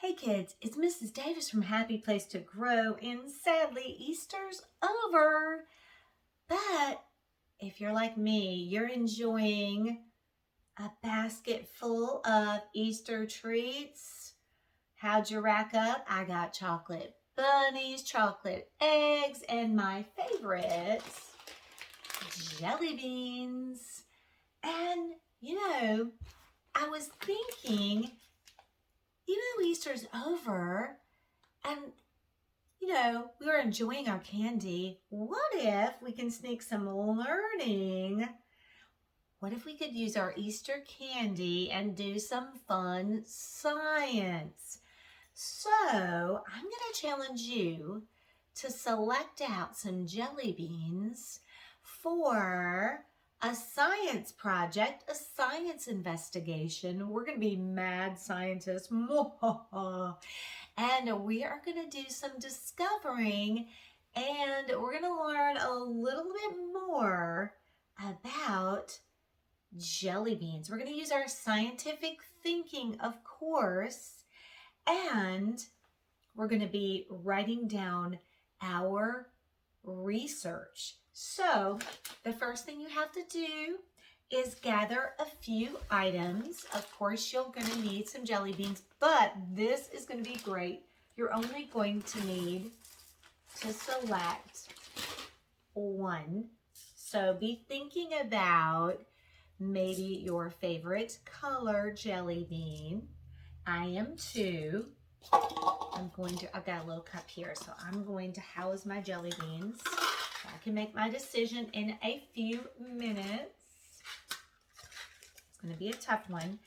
Hey kids, it's Mrs. Davis from Happy Place to Grow, and sadly, Easter's over. But if you're like me, you're enjoying a basket full of Easter treats. How'd you rack up? I got chocolate bunnies, chocolate eggs, and my favorites, jelly beans. And, I was thinking, Easter's over and, we were enjoying our candy. What if we can sneak some learning? What if we could use our Easter candy and do some fun science? So I'm going to challenge you to select out some jelly beans for a science project, a science investigation. We're going to be mad scientists. And we are going to do some discovering, and we're going to learn a little bit more about jelly beans. We're going to use our scientific thinking, of course, and we're going to be writing down our research. So the first thing you have to do is gather a few items. Of course, you're going to need some jelly beans, but this is going to be great. You're only going to need to select one. So be thinking about maybe your favorite color jelly bean. I am too. I've got a little cup here, so I'm going to house my jelly beans. I can make my decision in a few minutes. It's going to be a tough one.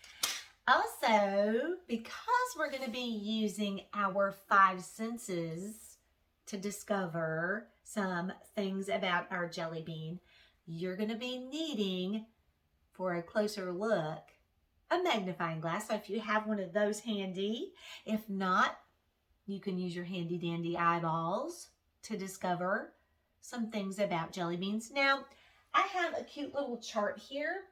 Also, because we're going to be using our five senses to discover some things about our jelly bean, you're going to be needing, for a closer look, a magnifying glass. So if you have one of those handy, if not, you can use your handy dandy eyeballs to discover some things about jelly beans. Now, I have a cute little chart here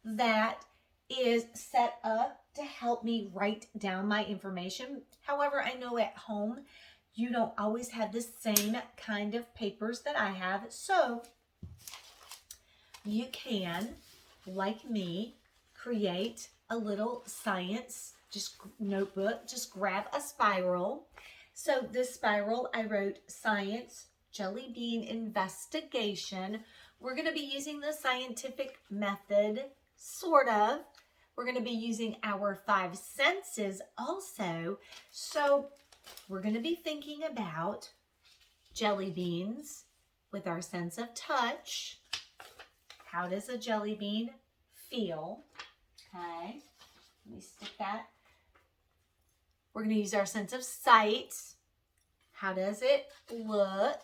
that is set up to help me write down my information. However, I know at home you don't always have the same kind of papers that I have. So you can, like me, create a little science notebook. Just grab a spiral. So this spiral, I wrote science jelly bean investigation. We're going to be using the scientific method, sort of. We're going to be using our five senses also. So we're going to be thinking about jelly beans with our sense of touch. How does a jelly bean feel? Okay, let me stick that. We're going to use our sense of sight. How does it look?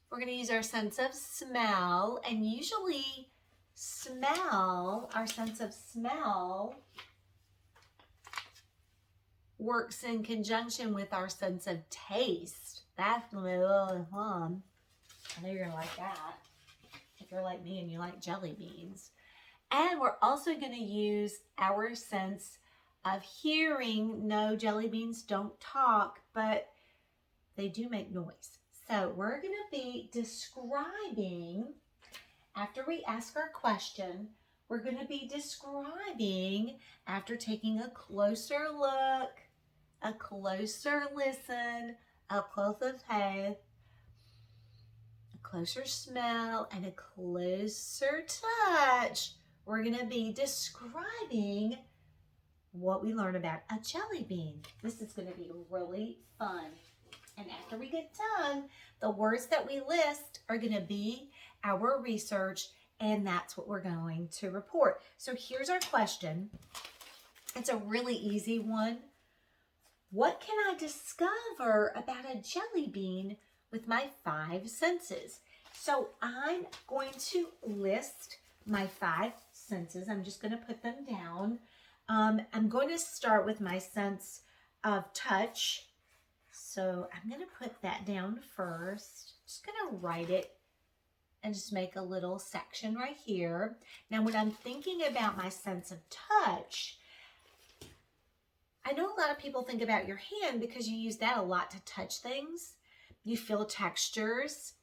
We're going to use our sense of smell, and usually our sense of smell works in conjunction with our sense of taste. That's going to be a little fun. I know you're going to like that if you're like me and you like jelly beans. And we're also going to use our sense of hearing. No, jelly beans don't talk, but they do make noise. So we're going to be describing, after we ask our question, we're going to be describing, after taking a closer look, a closer listen, a closer taste, a closer smell, and a closer touch, we're going to be describing what we learn about a jelly bean. This is going to be really fun. And after we get done, the words that we list are going to be our research, and that's what we're going to report. So here's our question. It's a really easy one. What can I discover about a jelly bean with my five senses? So I'm going to list my five senses. I'm just going to put them down. I'm going to start with my sense of touch. So I'm going to put that down first. Just going to write it and just make a little section right here. Now, when I'm thinking about my sense of touch, I know a lot of people think about your hand because you use that a lot to touch things. You feel textures.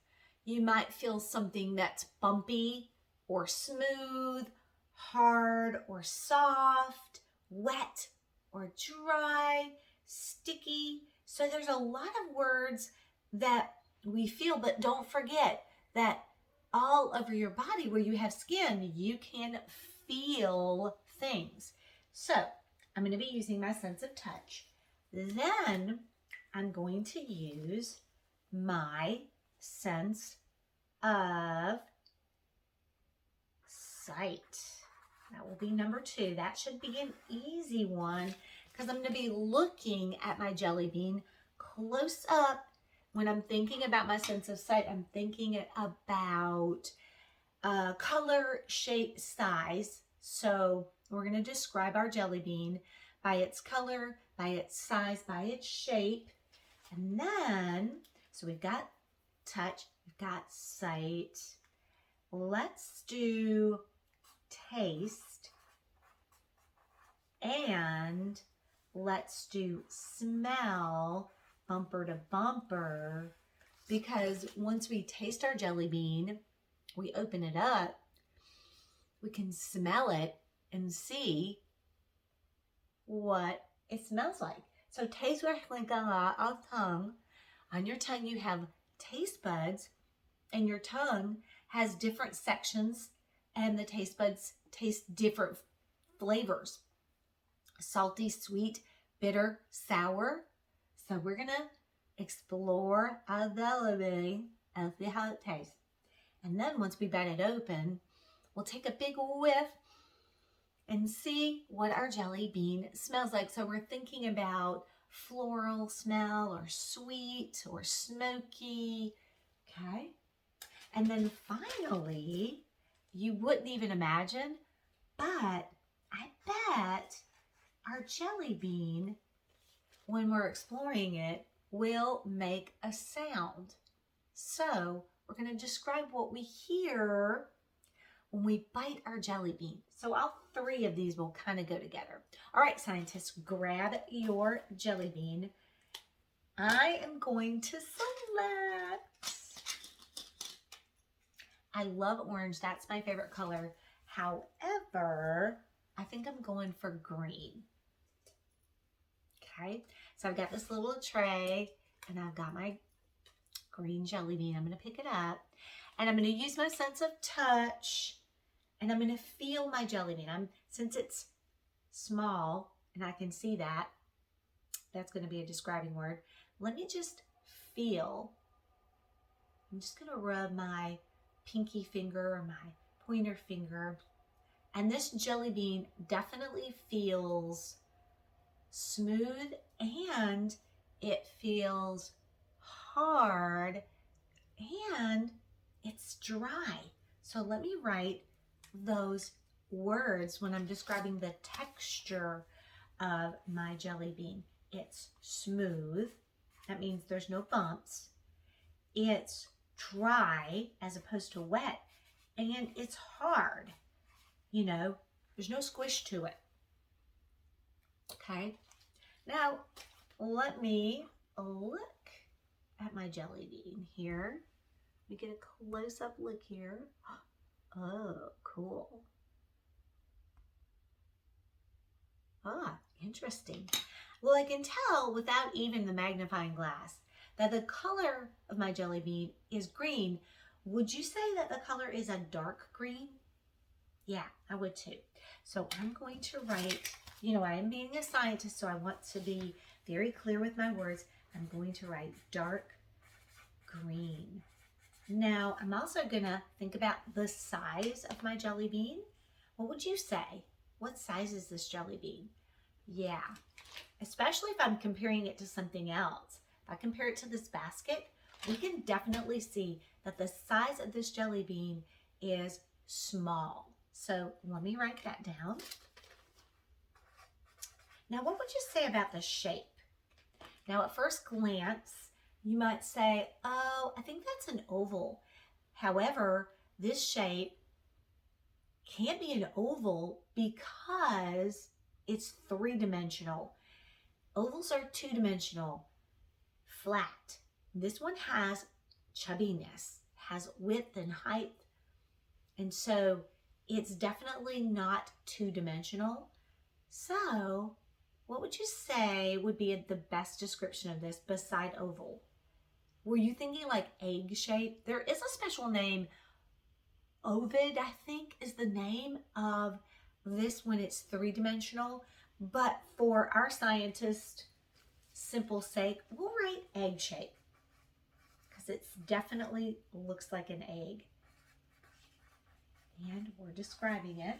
You might feel something that's bumpy or smooth, hard or soft, wet or dry, sticky. So there's a lot of words that we feel, but don't forget that all over your body where you have skin, you can feel things. So I'm going to be using my sense of touch. Then I'm going to use my sense of sight. That will be number 2. That should be an easy one because I'm going to be looking at my jelly bean close up. When I'm thinking about my sense of sight, I'm thinking about color, shape, size. So we're going to describe our jelly bean by its color, by its size, by its shape. And then, so we've got touch, we've got sight. Let's do taste. And let's do smell, bumper to bumper. Because once we taste our jelly bean, we open it up, we can smell it and see what it smells like. So taste with our tongue. On your tongue you have taste buds, and your tongue has different sections, and the taste buds taste different flavors. Salty, sweet, bitter, sour. So we're gonna explore our jelly bean and see how it tastes. And then once we bite it open, we'll take a big whiff and see what our jelly bean smells like. So we're thinking about floral smell or sweet or smoky, okay? And then finally, you wouldn't even imagine, but I bet our jelly bean, when we're exploring it, will make a sound. So we're going to describe what we hear when we bite our jelly bean. So all 3 of these will kind of go together. All right, scientists, grab your jelly bean. I am going to select. I love orange. That's my favorite color. However, I think I'm going for green. Okay, so I've got this little tray and I've got my green jelly bean. I'm going to pick it up and I'm going to use my sense of touch and I'm going to feel my jelly bean. Since it's small and I can see that, that's going to be a describing word. Let me just feel. I'm just going to rub my pinky finger or my pointer finger. And this jelly bean definitely feels smooth and it feels hard and it's dry. So let me write those words when I'm describing the texture of my jelly bean. It's smooth. That means there's no bumps. It's dry as opposed to wet. And it's hard. You know, there's no squish to it. Okay. Now, let me look at my jelly bean here. Let me get a close-up look here. Oh, cool. Ah, interesting. Well, I can tell without even the magnifying glass that the color of my jelly bean is green. Would you say that the color is a dark green? Yeah, I would too. So I'm going to write, you know, I am being a scientist, so I want to be very clear with my words. I'm going to write dark green. Now, I'm also going to think about the size of my jelly bean. What would you say? What size is this jelly bean? Yeah, especially if I'm comparing it to something else. If I compare it to this basket, we can definitely see that the size of this jelly bean is small. So let me write that down. Now, what would you say about the shape? Now, at first glance, you might say, oh, I think that's an oval. However, this shape can't be an oval because it's 3-dimensional. Ovals are two-dimensional, flat. This one has chubbiness, has width and height. And so it's definitely not two-dimensional. So what would you say would be the best description of this beside oval? Were you thinking like egg shape? There is a special name. Ovid, I think, is the name of this when it's three-dimensional. But for our scientist simple sake, we'll write egg shape because it definitely looks like an egg. And we're describing it.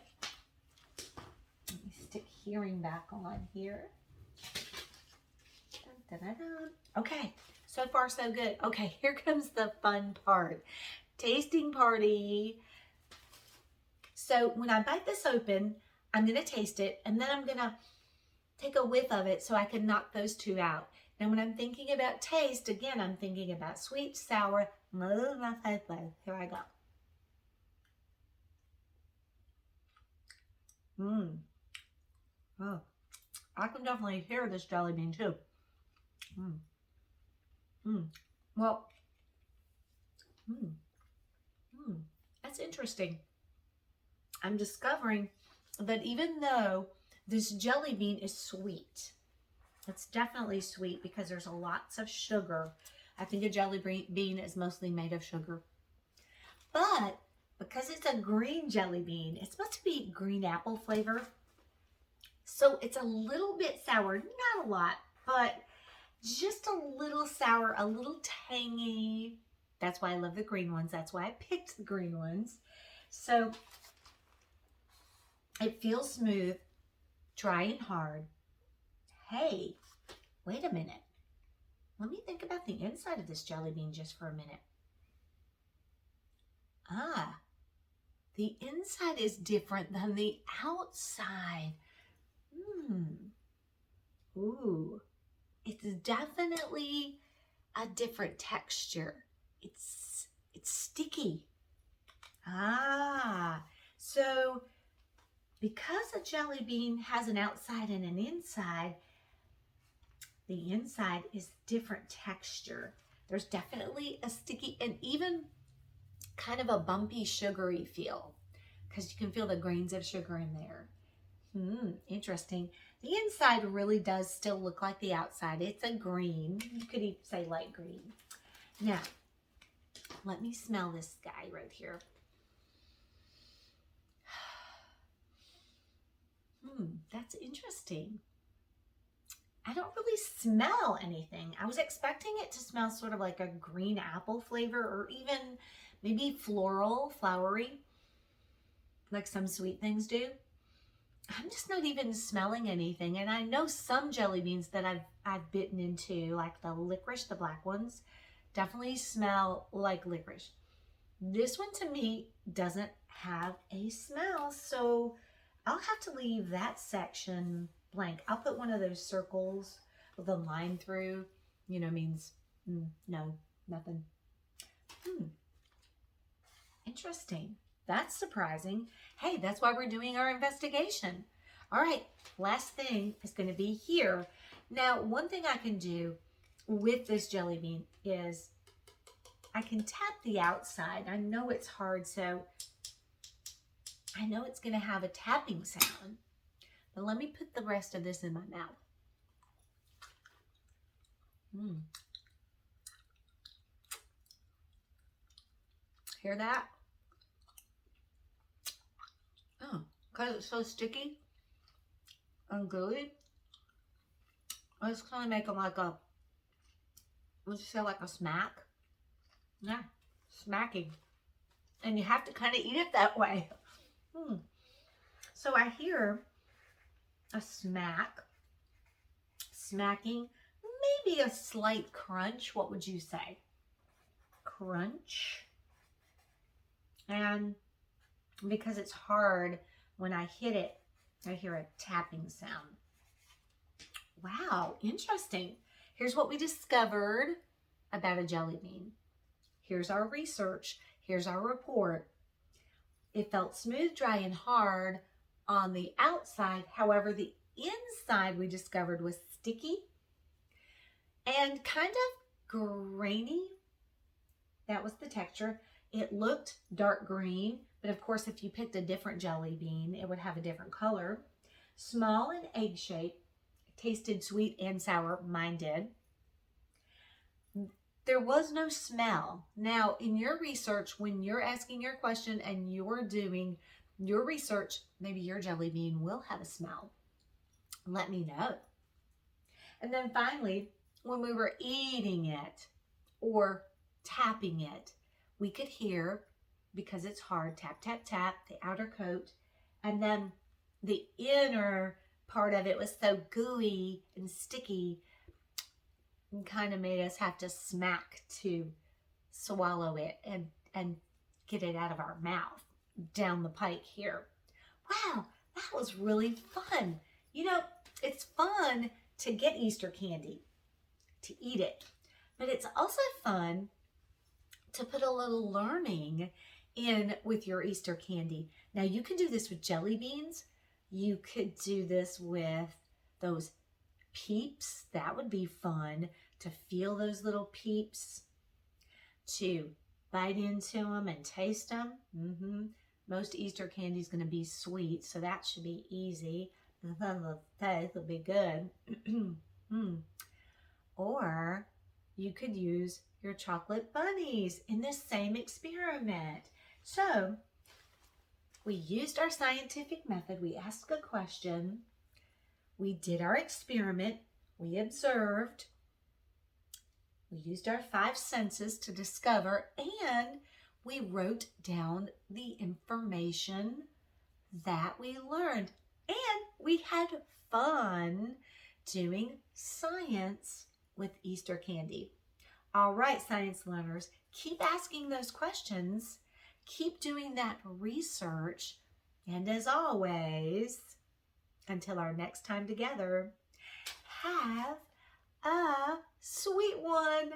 Let me stick hearing back on here. Dun, dun, dun, dun. Okay, so far so good. Okay, here comes the fun part. Tasting party. So when I bite this open, I'm going to taste it, and then I'm going to take a whiff of it so I can knock those two out. Now when I'm thinking about taste, again, I'm thinking about sweet, sour. Here I go. Oh, I can definitely hear this jelly bean too. Well, that's interesting. I'm discovering that even though this jelly bean is sweet, it's definitely sweet because there's lots of sugar. I think a jelly bean is mostly made of sugar. But because it's a green jelly bean, it's supposed to be green apple flavor. So it's a little bit sour, not a lot, but just a little sour, a little tangy. That's why I love the green ones. That's why I picked the green ones. So it feels smooth, dry and hard. Hey, wait a minute. Let me think about the inside of this jelly bean just for a minute. Ah, the inside is different than the outside. Ooh, it's definitely a different texture. It's sticky. Ah, so because a jelly bean has an outside and an inside, the inside is different texture. There's definitely a sticky and even kind of a bumpy, sugary feel because you can feel the grains of sugar in there. Interesting. The inside really does still look like the outside. It's a green. You could even say light green. Now, let me smell this guy right here. That's interesting. I don't really smell anything. I was expecting it to smell sort of like a green apple flavor or even maybe floral, flowery, like some sweet things do. I'm just not even smelling anything. And I know some jelly beans that I've bitten into, like the licorice, the black ones, definitely smell like licorice. This one to me doesn't have a smell, so I'll have to leave that section blank. I'll put one of those circles with a line through, means no, nothing. Interesting. That's surprising. Hey, that's why we're doing our investigation. All right, last thing is going to be here. Now, one thing I can do with this jelly bean is I can tap the outside. I know it's hard, so I know it's going to have a tapping sound. But let me put the rest of this in my mouth. Hear that? Oh, because it's so sticky and gooey, it's kind of making like a, would you say like a smack? Yeah, smacking. And you have to kind of eat it that way. So I hear a smack, smacking, maybe a slight crunch. What would you say? Crunch. And because it's hard, when I hit it, I hear a tapping sound. Wow, interesting. Here's what we discovered about a jelly bean. Here's our research. Here's our report. It felt smooth, dry, and hard on the outside. However, the inside we discovered was sticky and kind of grainy. That was the texture. It looked dark green, but of course, if you picked a different jelly bean, it would have a different color. Small and egg shaped, tasted sweet and sour. Mine did. There was no smell. Now, in your research, when you're asking your question and you're doing your research, maybe your jelly bean will have a smell. Let me know. And then finally, when we were eating it or tapping it, we could hear, because it's hard, tap, tap, tap, the outer coat, and then the inner part of it was so gooey and sticky and kind of made us have to smack to swallow it and get it out of our mouth down the pike here. Wow, that was really fun. You know, it's fun to get Easter candy, to eat it, but it's also fun to put a little learning in with your Easter candy. Now you can do this with jelly beans. You could do this with those Peeps. That would be fun to feel those little Peeps, to bite into them and taste them. Most Easter candy is going to be sweet, so that should be easy. The taste will be good. Or you could use your chocolate bunnies in this same experiment. So we used our scientific method. We asked a question. We did our experiment. We observed. We used our 5 senses to discover, and we wrote down the information that we learned. And we had fun doing science with Easter candy. All right, science learners, keep asking those questions. Keep doing that research. And as always, until our next time together, have a sweet one.